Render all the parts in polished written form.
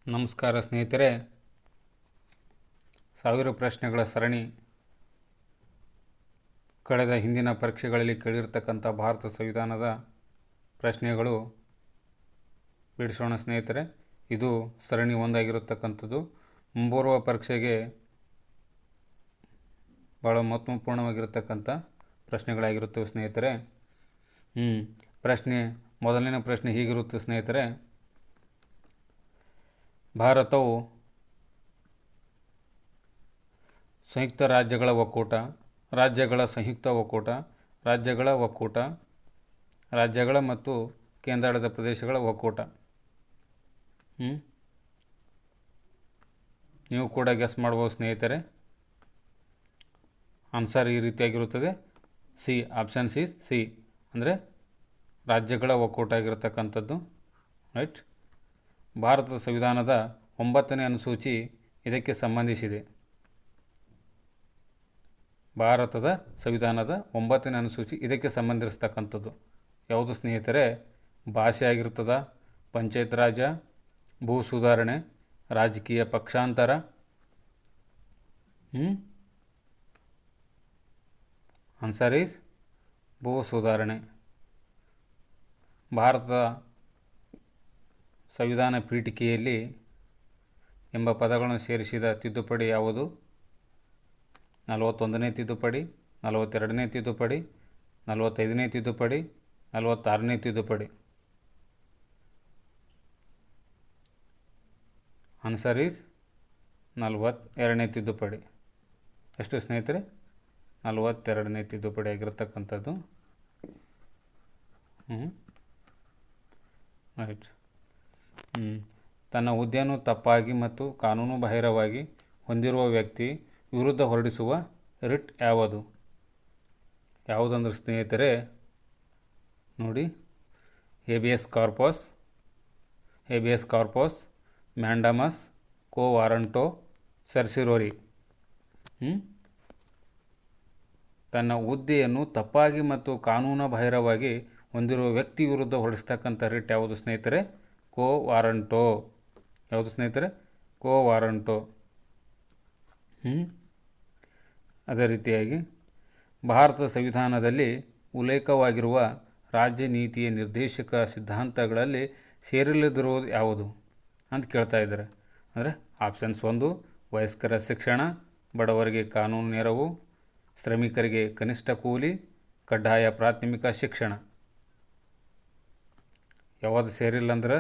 ನಮಸ್ಕಾರ ಸ್ನೇಹಿತರೆ, 1000 ಪ್ರಶ್ನೆಗಳ ಸರಣಿ. ಕಳೆದ ಹಿಂದಿನ ಪರೀಕ್ಷೆಗಳಲ್ಲಿ ಕೇಳಿರ್ತಕ್ಕಂಥ ಭಾರತ ಸಂವಿಧಾನದ ಪ್ರಶ್ನೆಗಳು ಬಿಡಿಸೋಣ ಸ್ನೇಹಿತರೆ. ಇದು ಸರಣಿ 1 ಆಗಿರತಕ್ಕಂಥದ್ದು. ಮುಂಬರುವ ಪರೀಕ್ಷೆಗೆ ಭಾಳ ಮಹತ್ವಪೂರ್ಣವಾಗಿರತಕ್ಕಂಥ ಪ್ರಶ್ನೆಗಳಾಗಿರುತ್ತವೆ ಸ್ನೇಹಿತರೆ. ಮೊದಲನೇ ಪ್ರಶ್ನೆ ಹೀಗಿರುತ್ತೆ ಸ್ನೇಹಿತರೆ. ಭಾರತವು ಸಂಯುಕ್ತ ರಾಜ್ಯಗಳ ಒಕ್ಕೂಟ, ರಾಜ್ಯಗಳ ಸಂಯುಕ್ತ ಒಕ್ಕೂಟ, ರಾಜ್ಯಗಳ ಮತ್ತು ಕೇಂದ್ರಾಡಳಿತ ಪ್ರದೇಶಗಳ ಒಕ್ಕೂಟ. ನೀವು ಕೂಡ ಗೆಸ್ ಮಾಡ್ಬೋದು ಸ್ನೇಹಿತರೆ. ಆನ್ಸರ್ ಈ ರೀತಿಯಾಗಿರುತ್ತದೆ. ಸಿ, ಆಪ್ಷನ್ ಸಿ ಅಂದರೆ ರಾಜ್ಯಗಳ ಒಕ್ಕೂಟ ಆಗಿರತಕ್ಕಂಥದ್ದು. ರೈಟ್. ಭಾರತದ ಸಂವಿಧಾನದ 9ನೇ ಅನುಸೂಚಿ ಇದಕ್ಕೆ ಸಂಬಂಧಿಸಿದೆ. ಭಾರತದ ಸಂವಿಧಾನದ 9ನೇ ಅನುಸೂಚಿ ಇದಕ್ಕೆ ಸಂಬಂಧಿಸಿರ್ತಕ್ಕಂಥದ್ದು ಯಾವುದು ಸ್ನೇಹಿತರೆ? ಭಾಷೆ ಆಗಿರ್ತದ, ಪಂಚಾಯತ್ ರಾಜ, ಭೂ ಸುಧಾರಣೆ, ರಾಜಕೀಯ ಪಕ್ಷಾಂತರ, ಆನ್ಸರ್ ಈಸ್ ಭೂ ಸುಧಾರಣೆ. ಭಾರತದ ಸಂವಿಧಾನ ಪೀಠಿಕೆಯಲ್ಲಿ ಎಂಬ ಪದಗಳನ್ನು ಸೇರಿಸಿದ ತಿದ್ದುಪಡಿ ಯಾವುದು? 41ನೇ ತಿದ್ದುಪಡಿ, 42ನೇ ತಿದ್ದುಪಡಿ, 45ನೇ ತಿದ್ದುಪಡಿ, 46ನೇ ತಿದ್ದುಪಡಿ. ಆನ್ಸರ್ ಈಸ್ 42ನೇ ತಿದ್ದುಪಡಿ. ಎಷ್ಟು ಸ್ನೇಹಿತರೆ? 42ನೇ ತಿದ್ದುಪಡಿ ಆಗಿರತಕ್ಕಂಥದ್ದು. ರೈಟ್. ತನ್ನ ಹುದ್ದೆಯನ್ನು ತಪ್ಪಾಗಿ ಮತ್ತು ಕಾನೂನು ಬಾಹಿರವಾಗಿ ಹೊಂದಿರುವ ವ್ಯಕ್ತಿ ವಿರುದ್ಧ ಹೊರಡಿಸುವ ರಿಟ್ ಯಾವುದಂದ್ರೆ ಸ್ನೇಹಿತರೆ ನೋಡಿ, ಹೇಬಿಯಸ್ ಕಾರ್ಪಸ್, ಮ್ಯಾಂಡಮಸ್, ಕೋ ವಾರಂಟೋ, ಸರ್ಸಿರೋರಿ. ತನ್ನ ಹುದ್ದೆಯನ್ನು ತಪ್ಪಾಗಿ ಮತ್ತು ಕಾನೂನು ಬಾಹಿರವಾಗಿ ಹೊಂದಿರುವ ವ್ಯಕ್ತಿ ವಿರುದ್ಧ ಹೊರಡಿಸ್ತಕ್ಕಂಥ ರಿಟ್ ಯಾವುದು ಸ್ನೇಹಿತರೆ? ಕೋ ವಾರಂಟೋ. ಯಾವುದು ಸ್ನೇಹಿತರೆ? ಕೋ ವಾರಂಟೋ. ಅದೇ ರೀತಿಯಾಗಿ ಭಾರತದ ಸಂವಿಧಾನದಲ್ಲಿ ಉಲ್ಲೇಖವಾಗಿರುವ ರಾಜ್ಯ ನೀತಿಯ ನಿರ್ದೇಶಕ ಸಿದ್ಧಾಂತಗಳಲ್ಲಿ ಸೇರಿಲ್ಲದಿರುವುದು ಯಾವುದು ಅಂತ ಕೇಳ್ತಾ ಇದ್ದಾರೆ. ಅಂದರೆ ಆಪ್ಷನ್ಸ್ 1 ವಯಸ್ಕರ ಶಿಕ್ಷಣ, ಬಡವರಿಗೆ ಕಾನೂನು ನೆರವು, ಶ್ರಮಿಕರಿಗೆ ಕನಿಷ್ಠ ಕೂಲಿ, ಕಡ್ಡಾಯ ಪ್ರಾಥಮಿಕ ಶಿಕ್ಷಣ. ಯಾವುದು ಸೇರಿಲ್ಲ ಅಂದ್ರೆ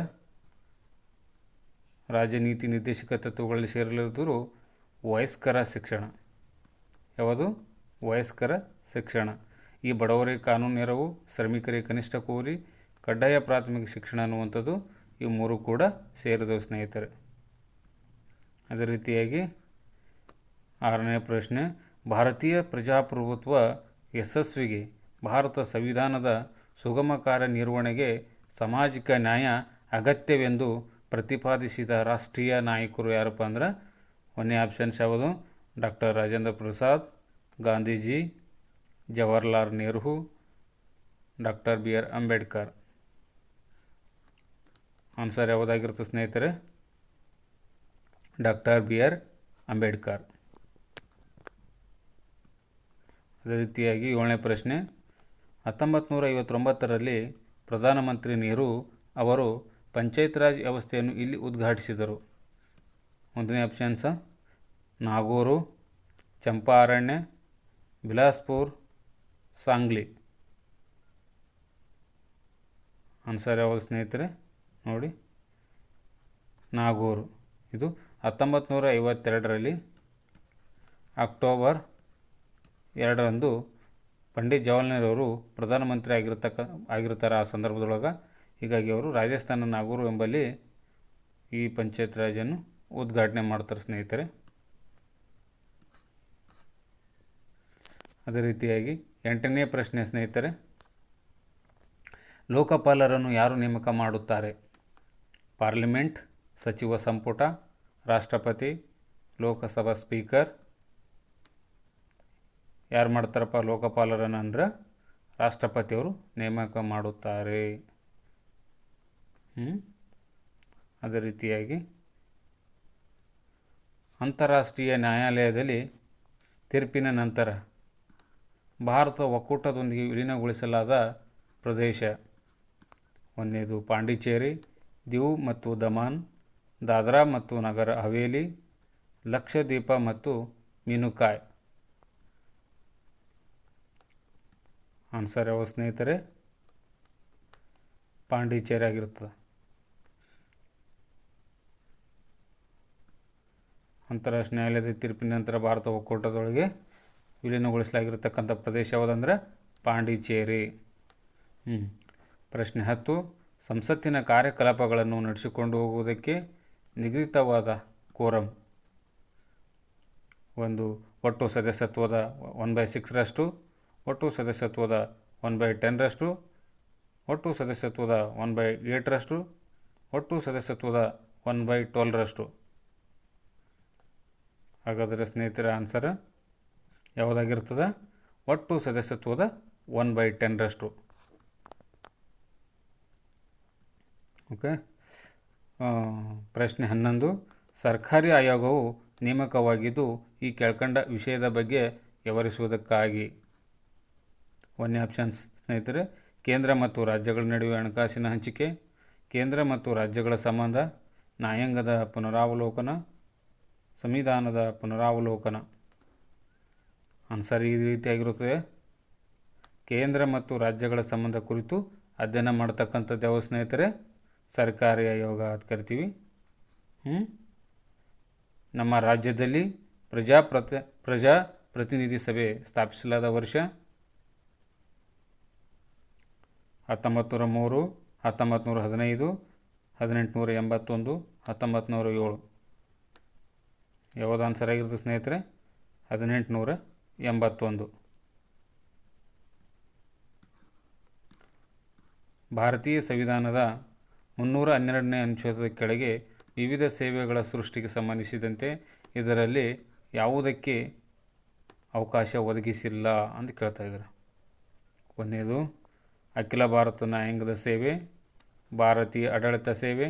ರಾಜ್ಯ ನೀತಿ ನಿರ್ದೇಶಕ ತತ್ವಗಳಲ್ಲಿ ಸೇರಿಲ್ಲದಿದ್ದರೂ ವಯಸ್ಕರ ಶಿಕ್ಷಣ. ಯಾವುದು? ವಯಸ್ಕರ ಶಿಕ್ಷಣ. ಈ ಬಡವರಿಗೆ ಕಾನೂನು ನೆರವು, ಶ್ರಮಿಕರಿಗೆ ಕನಿಷ್ಠ ಕೂಲಿ, ಕಡ್ಡಾಯ ಪ್ರಾಥಮಿಕ ಶಿಕ್ಷಣ ಅನ್ನುವಂಥದ್ದು ಇವು 3 ಕೂಡ ಸೇರಿದವು ಸ್ನೇಹಿತರೆ. ಅದೇ ರೀತಿಯಾಗಿ 6ನೇ ಪ್ರಶ್ನೆ. ಭಾರತೀಯ ಪ್ರಜಾಪ್ರಭುತ್ವ ಯಶಸ್ವಿಗೆ ಭಾರತ ಸಂವಿಧಾನದ ಸುಗಮ ಕಾರ್ಯನಿರ್ವಹಣೆಗೆ ಸಾಮಾಜಿಕ ನ್ಯಾಯ ಅಗತ್ಯವೆಂದು ಪ್ರತಿಪಾದಿಸಿದ ರಾಷ್ಟ್ರೀಯ ನಾಯಕರು ಯಾರಪ್ಪ ಅಂದ್ರೆ 1ನೇ ಆಪ್ಷನ್ಸ್ ಯಾವುದು? Doctor Rajendra Prasad, Gandhiji, Jawaharlal Nehru, doctor BR Ambedkar. Answer ಯಾವುದಾಗಿರುತ್ತೆ ಸ್ನೇಹಿತರೆ? Doctor BR Ambedkar. ಅದೇ ರೀತಿಯಾಗಿ 7ನೇ ಪ್ರಶ್ನೆ. 1959ರಲ್ಲಿ ಪ್ರಧಾನಮಂತ್ರಿ ನೆಹರು ಅವರು ಪಂಚಾಯತ್ ರಾಜ್ ವ್ಯವಸ್ಥೆಯನ್ನು ಇಲ್ಲಿ ಉದ್ಘಾಟಿಸಿದರು. 1ನೇ ಆಪ್ಷನ್ಸ್ ನಾಗೂರು, ಚಂಪಾರಣ್ಯ, ಬಿಲಾಸ್ಪುರ್, ಸಾಂಗ್ಲಿ. ಆನ್ಸರ್ ಯಾವುದು ಸ್ನೇಹಿತರೆ? ನೋಡಿ, ನಾಗೂರು. ಇದು 1952ರಲ್ಲಿ ಅಕ್ಟೋಬರ್ 2ರಂದು ಪಂಡಿತ್ ಜವಾಹರ್ಲಾಲ್ ನೆಹರು ಅವರು ಪ್ರಧಾನಮಂತ್ರಿ ಆಗಿರ್ತಾರೆ ಆ ಸಂದರ್ಭದೊಳಗೆ. ಹೀಗಾಗಿ ಅವರು ರಾಜಸ್ಥಾನ ನಾಗೂರು ಎಂಬಲ್ಲಿ ಈ ಪಂಚಾಯತ್ ರಾಜನ್ನು ಉದ್ಘಾಟನೆ ಮಾಡ್ತಾರೆ ಸ್ನೇಹಿತರೆ. ಅದೇ ರೀತಿಯಾಗಿ 8ನೇ ಪ್ರಶ್ನೆ ಸ್ನೇಹಿತರೆ. ಲೋಕಪಾಲರನ್ನು ಯಾರು ನೇಮಕ ಮಾಡುತ್ತಾರೆ? ಪಾರ್ಲಿಮೆಂಟ್, ಸಚಿವ ಸಂಪುಟ, ರಾಷ್ಟ್ರಪತಿ, ಲೋಕಸಭಾ ಸ್ಪೀಕರ್. ಯಾರು ಮಾಡ್ತಾರಪ್ಪ ಲೋಕಪಾಲರನ್ನು ಅಂದ್ರೆ ರಾಷ್ಟ್ರಪತಿಯವರು ನೇಮಕ ಮಾಡುತ್ತಾರೆ. ಅದೇ ರೀತಿಯಾಗಿ ಅಂತಾರಾಷ್ಟ್ರೀಯ ನ್ಯಾಯಾಲಯದಲ್ಲಿ ತೀರ್ಪಿನ ನಂತರ ಭಾರತ ಒಕ್ಕೂಟದೊಂದಿಗೆ ವಿಲೀನಗೊಳಿಸಲಾದ ಪ್ರದೇಶ. ಒಂದನೇದು ಪಾಂಡಿಚೇರಿ, ದಿವ್ ಮತ್ತು ದಮಾನ್, ದಾದ್ರಾ ಮತ್ತು ನಗರ ಹವೇಲಿ, ಲಕ್ಷದ್ವೀಪ ಮತ್ತು ಮಿನುಕಾಯ್. ಆನ್ಸರ್ ಯಾವ ಸ್ನೇಹಿತರೆ? ಪಾಂಡಿಚೇರಿ ಆಗಿರ್ತದೆ. ಅಂತಾರಾಷ್ಟ್ರೀಯ ನ್ಯಾಯಾಲಯದ ತೀರ್ಪಿನ ನಂತರ ಭಾರತ ಒಕ್ಕೂಟದೊಳಗೆ ವಿಲೀನಗೊಳಿಸಲಾಗಿರ್ತಕ್ಕಂಥ ಪ್ರದೇಶ ಯಾವುದಂದ್ರೆ ಪಾಂಡಿಚೇರಿ. ಪ್ರಶ್ನೆ 10. ಸಂಸತ್ತಿನ ಕಾರ್ಯಕಲಾಪಗಳನ್ನು ನಡೆಸಿಕೊಂಡು ಹೋಗುವುದಕ್ಕೆ ನಿಗದಿತವಾದ ಕೋರಂ. ಒಂದು, ಒಟ್ಟು ಸದಸ್ಯತ್ವದ 1/6ರಷ್ಟು, ಒಟ್ಟು ಸದಸ್ಯತ್ವದ 1/10ರಷ್ಟು, ಒಟ್ಟು ಸದಸ್ಯತ್ವದ 1/8ರಷ್ಟು, ಒಟ್ಟು ಸದಸ್ಯತ್ವದ 1/12ರಷ್ಟು. ಹಾಗಾದರೆ ಸ್ನೇಹಿತರ ಆನ್ಸರ್ ಯಾವುದಾಗಿರ್ತದೆ? ಒಟ್ಟು ಸದಸ್ಯತ್ವದ 1/10ರಷ್ಟು. ಓಕೆ. ಪ್ರಶ್ನೆ 11. ಸರ್ಕಾರಿ ಆಯೋಗವು ನೇಮಕವಾಗಿದ್ದು ಈ ಕೆಳಕಂಡ ವಿಷಯದ ಬಗ್ಗೆ ವಿವರಿಸುವುದಕ್ಕಾಗಿ. ಒಂದನೇ ಆಪ್ಷನ್ಸ್ ಸ್ನೇಹಿತರೆ, ಕೇಂದ್ರ ಮತ್ತು ರಾಜ್ಯಗಳ ನಡುವೆ ಹಣಕಾಸಿನ ಹಂಚಿಕೆ, ಕೇಂದ್ರ ಮತ್ತು ರಾಜ್ಯಗಳ ಸಂಬಂಧ, ನ್ಯಾಯಾಂಗದ ಪುನರಾವಲೋಕನ, ಸಂವಿಧಾನದ ಪುನರಾವಲೋಕನ. ಆನ್ಸರ್ ಈ ರೀತಿಯಾಗಿರುತ್ತದೆ. ಕೇಂದ್ರ ಮತ್ತು ರಾಜ್ಯಗಳ ಸಂಬಂಧ ಕುರಿತು ಅಧ್ಯಯನ ಮಾಡ್ತಕ್ಕಂಥದ್ದು ಯಾವ ಸ್ನೇಹಿತರೆ? ಸರ್ಕಾರಿ ಆಯೋಗ ಅಂತ ಕರಿತೀವಿ. ನಮ್ಮ ರಾಜ್ಯದಲ್ಲಿ ಪ್ರಜಾಪ್ರತಿನಿಧಿ ಸಭೆ ಸ್ಥಾಪಿಸಲಾದ ವರ್ಷ 1903, 1915, 1881, 1907. ಯಾವುದು ಆನ್ಸರ್ ಆಗಿರುತ್ತೆ ಸ್ನೇಹಿತರೆ? 1881. ಭಾರತೀಯ ಸಂವಿಧಾನದ 312ನೇ ಅನುಚ್ಛೇದದ ಕೆಳಗೆ ವಿವಿಧ ಸೇವೆಗಳ ಸೃಷ್ಟಿಗೆ ಸಂಬಂಧಿಸಿದಂತೆ ಇದರಲ್ಲಿ ಯಾವುದಕ್ಕೆ ಅವಕಾಶ ಒದಗಿಸಿಲ್ಲ ಅಂತ ಕೇಳ್ತಾ ಇದ್ದಾರೆ. ಒಂದನೇದು ಅಖಿಲ ಭಾರತ ನ್ಯಾಯಾಂಗದ ಸೇವೆ, ಭಾರತೀಯ ಆಡಳಿತ ಸೇವೆ,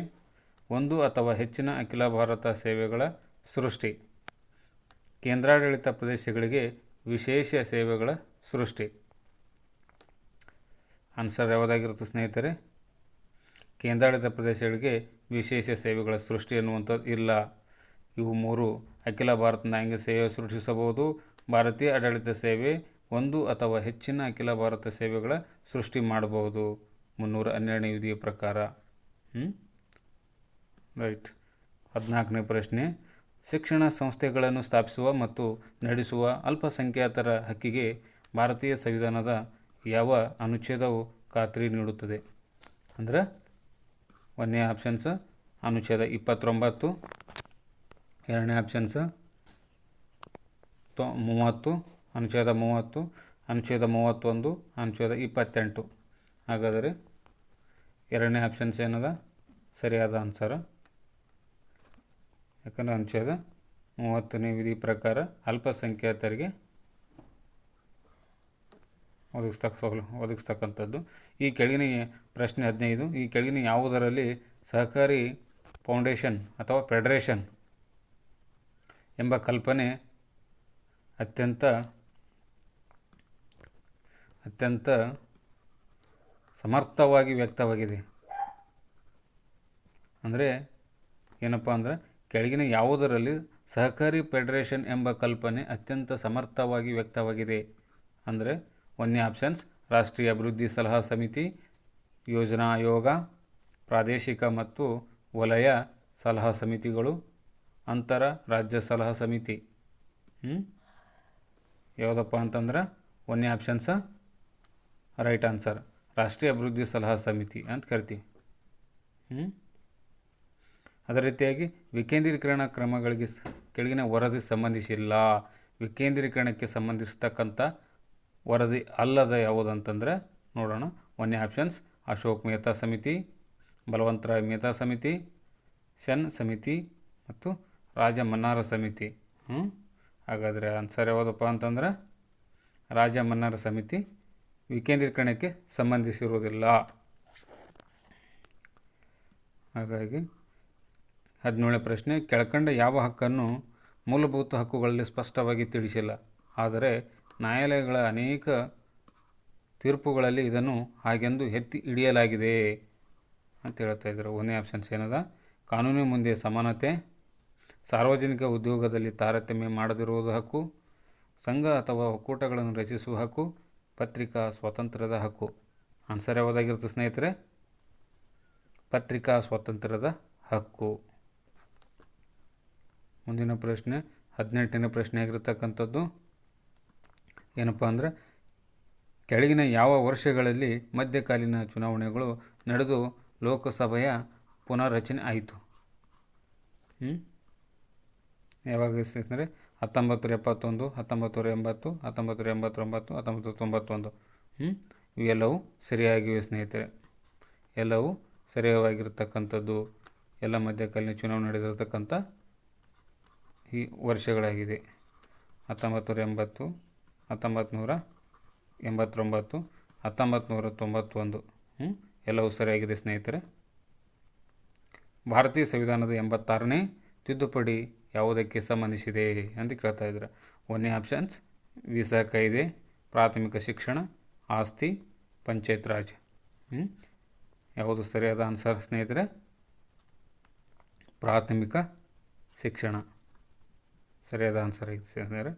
ಒಂದು ಅಥವಾ ಹೆಚ್ಚಿನ ಅಖಿಲ ಭಾರತ ಸೇವೆಗಳ ಸೃಷ್ಟಿ, ಕೇಂದ್ರಾಡಳಿತ ಪ್ರದೇಶಗಳಿಗೆ ವಿಶೇಷ ಸೇವೆಗಳ ಸೃಷ್ಟಿ. ಆನ್ಸರ್ ಯಾವುದಾಗಿರುತ್ತೆ ಸ್ನೇಹಿತರೆ? ಕೇಂದ್ರಾಡಳಿತ ಪ್ರದೇಶಗಳಿಗೆ ವಿಶೇಷ ಸೇವೆಗಳ ಸೃಷ್ಟಿ ಅನ್ನುವಂಥದ್ದು ಇಲ್ಲ. ಇವು ಮೂರು ಅಖಿಲ ಭಾರತ ನ್ಯಾಯಾಂಗ ಸೇವೆ ಸೃಷ್ಟಿಸಬಹುದು. ಭಾರತೀಯ ಆಡಳಿತ ಸೇವೆ ಒಂದು ಅಥವಾ ಹೆಚ್ಚಿನ ಅಖಿಲ ಭಾರತ ಸೇವೆಗಳ ಸೃಷ್ಟಿ ಮಾಡಬಹುದು 312ನೇ ವಿಧಿಯ ಪ್ರಕಾರ. ರೈಟ್. 14ನೇ ಪ್ರಶ್ನೆ, ಶಿಕ್ಷಣ ಸಂಸ್ಥೆಗಳನ್ನು ಸ್ಥಾಪಿಸುವ ಮತ್ತು ನಡೆಸುವ ಅಲ್ಪಸಂಖ್ಯಾತರ ಹಕ್ಕಿಗೆ ಭಾರತೀಯ ಸಂವಿಧಾನದ ಯಾವ ಅನುಚ್ಛೇದವು ಖಾತ್ರಿ ನೀಡುತ್ತದೆ? ಅಂದರೆ ಒಂದನೇ ಆಪ್ಷನ್ಸ್ ಅನುಚ್ಛೇದ 29, ಎರಡನೇ ಆಪ್ಷನ್ಸ್ 30, ಅನುಚ್ಛೇದ 30, ಅನುಚ್ಛೇದ 31, ಅನುಚ್ಛೇದ 28. ಹಾಗಾದರೆ ಎರಡನೇ ಆಪ್ಷನ್ಸ್ ಏನದ ಸರಿಯಾದ ಆನ್ಸರ್. ಯಾಕಂದರೆ ಅನುಚ್ಛೇದ 30ನೇ ವಿಧಿ ಪ್ರಕಾರ ಅಲ್ಪಸಂಖ್ಯಾತರಿಗೆ ಒದಗಿಸ್ತಕ್ಕಂಥದ್ದು. ಈ ಕೆಳಗಿನ ಪ್ರಶ್ನೆ 15, ಈ ಕೆಳಗಿನ ಯಾವುದರಲ್ಲಿ ಸಹಕಾರಿ ಫೌಂಡೇಶನ್ ಅಥವಾ ಫೆಡರೇಷನ್ ಎಂಬ ಕಲ್ಪನೆ ಅತ್ಯಂತ ಸಮರ್ಥವಾಗಿ ವ್ಯಕ್ತವಾಗಿದೆ? ಅಂದರೆ ಏನಪ್ಪ ಅಂದರೆ ಕೆಳಗಿನ ಯಾವುದರಲ್ಲಿ ಸಹಕಾರಿ ಫೆಡರೇಷನ್ ಎಂಬ ಕಲ್ಪನೆ ಅತ್ಯಂತ ಸಮರ್ಥವಾಗಿ ವ್ಯಕ್ತವಾಗಿದೆ? ಅಂದರೆ ಒಂದನೇ ಆಪ್ಷನ್ಸ್ ರಾಷ್ಟ್ರೀಯ ಅಭಿವೃದ್ಧಿ ಸಲಹಾ ಸಮಿತಿ, ಯೋಜನಾ ಆಯೋಗ, ಪ್ರಾದೇಶಿಕ ಮತ್ತು ವಲಯ ಸಲಹಾ ಸಮಿತಿಗಳು, ಅಂತರ ರಾಜ್ಯ ಸಲಹಾ ಸಮಿತಿ. ಯಾವುದಪ್ಪ ಅಂತಂದ್ರೆ ಒಂದನೇ ಆಪ್ಷನ್ಸ ರೈಟ್ ಆನ್ಸರ್, ರಾಷ್ಟ್ರೀಯ ಅಭಿವೃದ್ಧಿ ಸಲಹಾ ಸಮಿತಿ ಅಂತ ಕರಿತೀವಿ. ಅದೇ ರೀತಿಯಾಗಿ ವಿಕೇಂದ್ರೀಕರಣ ಕ್ರಮಗಳಿಗೆ ಕೆಳಗಿನ ವರದಿ ಸಂಬಂಧಿಸಿಲ್ಲ. ವಿಕೇಂದ್ರೀಕರಣಕ್ಕೆ ಸಂಬಂಧಿಸ್ತಕ್ಕಂಥ ವರದಿ ಅಲ್ಲದ ಯಾವುದಂತಂದರೆ ನೋಡೋಣ. ಒಂದನೇ ಆಪ್ಷನ್ಸ್ ಅಶೋಕ್ ಮೆಹ್ತಾ ಸಮಿತಿ, ಬಲವಂತರಾಯ್ ಮೆಹ್ತಾ ಸಮಿತಿ, ಶೆನ್ ಸಮಿತಿ ಮತ್ತು ರಾಜ ಮನ್ನಾರ ಸಮಿತಿ. ಹಾಗಾದರೆ ಆನ್ಸರ್ ಯಾವುದಪ್ಪ ಅಂತಂದ್ರೆ ರಾಜ ಮನ್ನಾರ ಸಮಿತಿ ವಿಕೇಂದ್ರೀಕರಣಕ್ಕೆ ಸಂಬಂಧಿಸಿರುವುದಿಲ್ಲ. ಹಾಗಾಗಿ 17ನೇ ಪ್ರಶ್ನೆ, ಕೆಳಕಂಡ ಯಾವ ಹಕ್ಕನ್ನು ಮೂಲಭೂತ ಹಕ್ಕುಗಳಲ್ಲಿ ಸ್ಪಷ್ಟವಾಗಿ ತಿಳಿಸಿಲ್ಲ. ಆದರೆ ನ್ಯಾಯಾಲಯಗಳ ಅನೇಕ ತೀರ್ಪುಗಳಲ್ಲಿ ಇದನ್ನು ಹಾಗೆಂದು ಎತ್ತಿ ಹಿಡಿಯಲಾಗಿದೆ ಅಂತ ಹೇಳ್ತಾ ಇದ್ದಾರೆ. ಒಂದನೇ ಆಪ್ಷನ್ಸ್ ಏನದ? ಕಾನೂನಿನ ಮುಂದೆ ಸಮಾನತೆ, ಸಾರ್ವಜನಿಕ ಉದ್ಯೋಗದಲ್ಲಿ ತಾರತಮ್ಯ ಮಾಡದಿರುವುದು ಹಕ್ಕು, ಸಂಘ ಅಥವಾ ಒಕ್ಕೂಟಗಳನ್ನು ರಚಿಸುವ ಹಕ್ಕು, ಪತ್ರಿಕಾ ಸ್ವಾತಂತ್ರ್ಯದ ಹಕ್ಕು. ಆನ್ಸರ್ ಯಾವುದಾಗಿರುತ್ತೆ ಸ್ನೇಹಿತರೆ? ಪತ್ರಿಕಾ ಸ್ವಾತಂತ್ರ್ಯದ ಹಕ್ಕು. ಮುಂದಿನ ಪ್ರಶ್ನೆ 18ನೇ ಪ್ರಶ್ನೆ ಆಗಿರ್ತಕ್ಕಂಥದ್ದು ಏನಪ್ಪ ಅಂದರೆ, ಕೆಳಗಿನ ಯಾವ ವರ್ಷಗಳಲ್ಲಿ ಮಧ್ಯಕಾಲೀನ ಚುನಾವಣೆಗಳು ನಡೆದು ಲೋಕಸಭೆಯ ಪುನರ್ರಚನೆ ಆಯಿತು? ಯಾವಾಗ ಸ್ನೇಹಿತರೆ? 1971, 1980, 1989, 1991. ಇವೆಲ್ಲವೂ ಸರಿಯಾಗಿವೆ ಸ್ನೇಹಿತರೆ. ಎಲ್ಲವೂ ಸರಿಯಾಗಿರ್ತಕ್ಕಂಥದ್ದು. ಎಲ್ಲ ಮಧ್ಯಕಾಲೀನ ಚುನಾವಣೆ ನಡೆದಿರ್ತಕ್ಕಂಥ ಈ ವರ್ಷಗಳಾಗಿದೆ. 1980, 1989, 1991 ಎಲ್ಲವೂ ಸರಿಯಾಗಿದೆ ಸ್ನೇಹಿತರೆ. ಭಾರತೀಯ ಸಂವಿಧಾನದ 86ನೇ ತಿದ್ದುಪಡಿ ಯಾವುದಕ್ಕೆ ಸಂಬಂಧಿಸಿದೆ ಅಂತ ಕೇಳ್ತಾ ಇದ್ದಾರೆ. ಒಂದನೇ ಆಪ್ಷನ್ಸ್ ವೀಸಾ ಕಾಯ್ದೆ, ಪ್ರಾಥಮಿಕ ಶಿಕ್ಷಣ, ಆಸ್ತಿ, ಪಂಚಾಯತ್ ರಾಜ್. ಯಾವುದು ಸರಿಯಾದ ಆನ್ಸರ್ ಸ್ನೇಹಿತರೆ? ಪ್ರಾಥಮಿಕ ಶಿಕ್ಷಣ ಸರಿಯಾದ ಆನ್ಸರ್ ಆಗಿದೆ ಸ್ನೇಹಿತರೆ.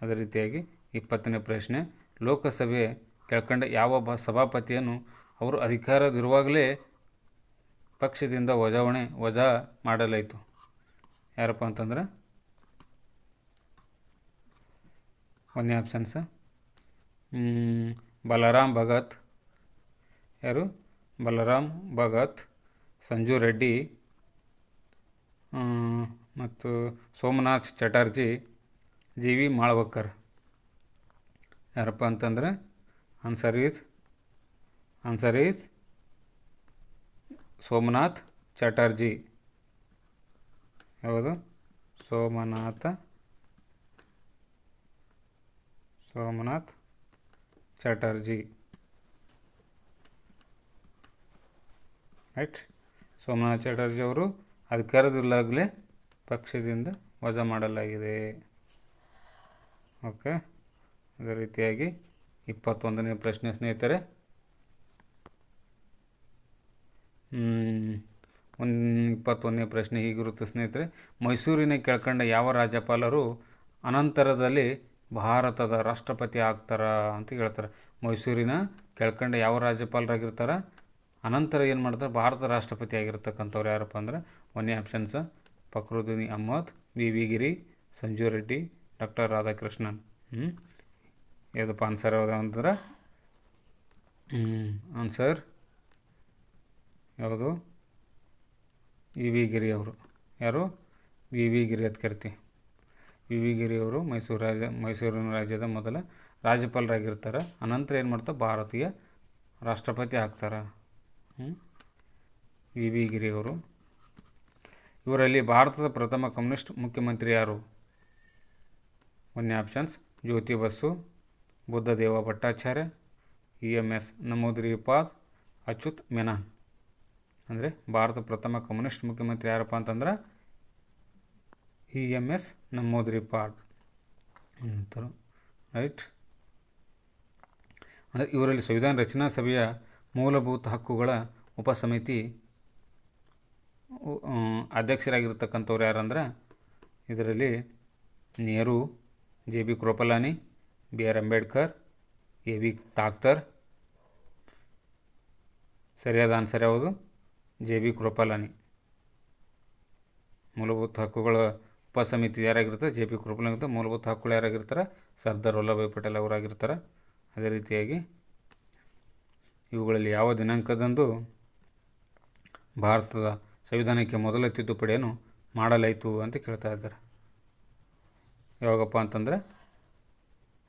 ಅದೇ ರೀತಿಯಾಗಿ 20ನೇ ಪ್ರಶ್ನೆ, ಲೋಕಸಭೆ ಕೆಳಕಂಡ ಯಾವ ಸಭಾಪತಿಯನ್ನು ಅವರು ಅಧಿಕಾರದಿರುವಾಗಲೇ ಪಕ್ಷದಿಂದ ವಜಾ ಮಾಡಲಾಯಿತು? ಯಾರಪ್ಪ ಅಂತಂದ್ರೆ ಒಂದನೇ ಆಪ್ಷನ್ಸ್ ಬಲರಾಮ್ ಭಗತ್. ಯಾರು? ಬಲರಾಮ್ ಭಗತ್, ಸಂಜು ರೆಡ್ಡಿ ಮತ್ತು ಸೋಮನಾಥ್ ಚಟರ್ಜಿ, ಜಿ ವಿ ಮಾಳ್ವಕರ್. ಯಾರಪ್ಪ ಅಂತಂದರೆ ಆನ್ಸರ್ ಈಸ್ ಸೋಮನಾಥ್ ಚಟರ್ಜಿ. ಯಾವುದು? ಸೋಮನಾಥ್ ಚಟರ್ಜಿ. ರೈಟ್. ಸೋಮನಾಥ್ ಚಟರ್ಜಿ ಅವರು ಅಧಿಕಾರದಲ್ಲಾಗಲೇ ಪಕ್ಷದಿಂದ ವಜಾ ಮಾಡಲಾಗಿದೆ. ಓಕೆ. ಅದೇ ರೀತಿಯಾಗಿ 21ನೇ ಪ್ರಶ್ನೆ ಸ್ನೇಹಿತರೆ, 21ನೇ ಪ್ರಶ್ನೆ ಹೀಗಿರುತ್ತೆ ಸ್ನೇಹಿತರೆ, ಮೈಸೂರಿನ ಕೆಳಕಂಡ ಯಾವ ರಾಜ್ಯಪಾಲರು ಅನಂತರದಲ್ಲಿ ಭಾರತದ ರಾಷ್ಟ್ರಪತಿ ಆಗ್ತಾರ ಅಂತ ಹೇಳ್ತಾರೆ? ಮೈಸೂರಿನ ಕೆಳಕಂಡ ಯಾವ ರಾಜ್ಯಪಾಲರಾಗಿರ್ತಾರೆ? ಅನಂತರ ಏನು ಮಾಡ್ತಾರೆ? ಭಾರತ ರಾಷ್ಟ್ರಪತಿ ಆಗಿರ್ತಕ್ಕಂಥವ್ರು ಯಾರಪ್ಪ ಅಂದರೆ ಒಂದನೇ ಆಪ್ಷನ್ಸ್ ಫಕ್ರುದ್ದೀನ್ ಅಹ್ಮದ್, ವಿ ಗಿರಿ, ಸಂಜು ರೆಡ್ಡಿ, ಡಾಕ್ಟರ್ ರಾಧಾಕೃಷ್ಣನ್. ಯಾವುದಪ್ಪ ಆನ್ಸರ್ ಯಾವುದು ಅಂತಂದ್ರೆ ಆನ್ಸರ್ ಯಾವುದು? ವಿ ಗಿರಿ ಅವರು. ಯಾರು? ವಿ ಗಿರಿ ಅಂತ ಕರಿತೀವಿ. ವಿ ಗಿರಿ ಅವರು ಮೈಸೂರಿನ ರಾಜ್ಯದ ಮೊದಲ ರಾಜ್ಯಪಾಲರಾಗಿರ್ತಾರೆ. ಅನಂತರ ಏನು ಮಾಡ್ತಾರೆ? ಭಾರತೀಯ ರಾಷ್ಟ್ರಪತಿ ಆಗ್ತಾರೆ. ವಿ ಗಿರಿ ಅವರು. ಇವರಲ್ಲಿ ಭಾರತದ ಪ್ರಥಮ ಕಮ್ಯುನಿಸ್ಟ್ ಮುಖ್ಯಮಂತ್ರಿ ಯಾರು? ಒಂದನೇ ಆಪ್ಷನ್ಸ್ ಜ್ಯೋತಿ ಬಸು, ಬುದ್ಧದೇವ ಭಟ್ಟಾಚಾರ್ಯ, EMS ನಮೂದ್ರಿಪಾದ್, ಅಚ್ಯುತ್ ಮೆನನ್. ಅಂದರೆ ಭಾರತ ಪ್ರಥಮ ಕಮ್ಯುನಿಸ್ಟ್ ಮುಖ್ಯಮಂತ್ರಿ ಯಾರಪ್ಪ ಅಂತಂದ್ರೆ EMS ನಮೂದ್ರಿಪಾದ್ ಅಂತಾರೆ. ರೈಟ್. ಅಂದರೆ ಇವರಲ್ಲಿ ಸಂವಿಧಾನ ರಚನಾ ಸಭೆಯ ಮೂಲಭೂತ ಹಕ್ಕುಗಳ ಉಪಸಮಿತಿ ಅಧ್ಯಕ್ಷರಾಗಿರ್ತಕ್ಕಂಥವ್ರು ಯಾರಂದ್ರೆ ಇದರಲ್ಲಿ Nehru, JB Kripalani, BR Ambedkar, AV ತಾಕ್ತರ್. ಸರಿಯಾದ ಆನ್ಸರ್ ಯಾವುದು? JB ಕೃಪಲಾನಿ. ಮೂಲಭೂತ ಹಕ್ಕುಗಳ ಉಪಸಮಿತಿ ಯಾರಾಗಿರ್ತಾರೆ? JB ಕೃಪಲಾನಿ. ಮೂಲಭೂತ ಹಕ್ಕುಗಳು ಯಾರಾಗಿರ್ತಾರೆ? ಸರ್ದಾರ್ ವಲ್ಲಭಾಯ್ ಪಟೇಲ್ ಅವರಾಗಿರ್ತಾರೆ. ಅದೇ ರೀತಿಯಾಗಿ ಇವುಗಳಲ್ಲಿ ಯಾವ ದಿನಾಂಕದಂದು ಭಾರತದ ಸಂವಿಧಾನಕ್ಕೆ ಮೊದಲ ತಿದ್ದುಪಡಿಯನ್ನು ಮಾಡಲಾಯಿತು ಅಂತ ಕೇಳ್ತಾ ಇದ್ದಾರೆ? ಯಾವಾಗಪ್ಪ ಅಂತಂದರೆ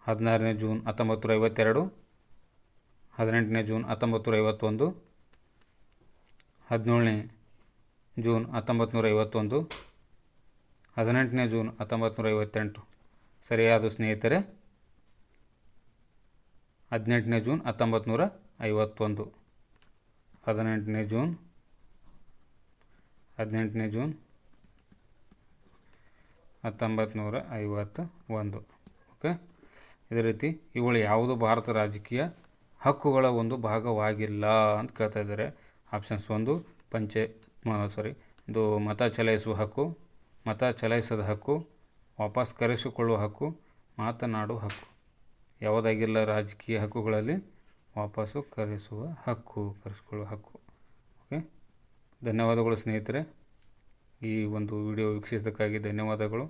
16ನೇ ಜೂನ್ 1952, 18ನೇ ಜೂನ್ 1951, 17ನೇ ಜೂನ್ 1951, 18ನೇ ಜೂನ್ 1958. ಸರಿಯಾದ ಸ್ನೇಹಿತರೆ 18ನೇ ಜೂನ್ 1951. 18ನೇ ಜೂನ್ 1951. ಓಕೆ, ಇದೇ ರೀತಿ ಇವುಗಳು ಯಾವುದು ಭಾರತ ರಾಜಕೀಯ ಹಕ್ಕುಗಳ ಒಂದು ಭಾಗವಾಗಿಲ್ಲ ಅಂತ ಕೇಳ್ತಾ ಇದ್ದಾರೆ. ಆಪ್ಷನ್ಸ್ 1 ಇದು ಮತ ಚಲಾಯಿಸುವ ಹಕ್ಕು, ಮತ ಚಲಾಯಿಸದ ಹಕ್ಕು, ವಾಪಸ್ ಕರೆಸಿಕೊಳ್ಳುವ ಹಕ್ಕು, ಮಾತನಾಡುವ ಹಕ್ಕು. ಯಾವುದಾಗಿಲ್ಲ ರಾಜಕೀಯ ಹಕ್ಕುಗಳಲ್ಲಿ ವಾಪಸ್ಸು ಕರೆಸಿಕೊಳ್ಳುವ ಹಕ್ಕು. ಓಕೆ, ಧನ್ಯವಾದಗಳು ಸ್ನೇಹಿತರೆ. ಈ ಒಂದು ವಿಡಿಯೋ ವೀಕ್ಷಿಸೋದಕ್ಕಾಗಿ ಧನ್ಯವಾದಗಳು.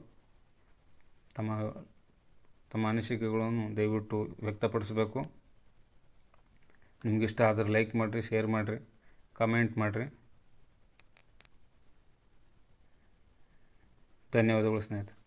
ತಮ್ಮ ಅನಿಸಿಕೆಗಳನ್ನು ದಯವಿಟ್ಟು ವ್ಯಕ್ತಪಡಿಸಬೇಕು. ನಿಮಗಿಷ್ಟ ಆದರೆ ಲೈಕ್ ಮಾಡಿರಿ, ಶೇರ್ ಮಾಡಿರಿ, ಕಮೆಂಟ್ ಮಾಡಿರಿ. ಧನ್ಯವಾದಗಳು ಸ್ನೇಹಿತರೆ.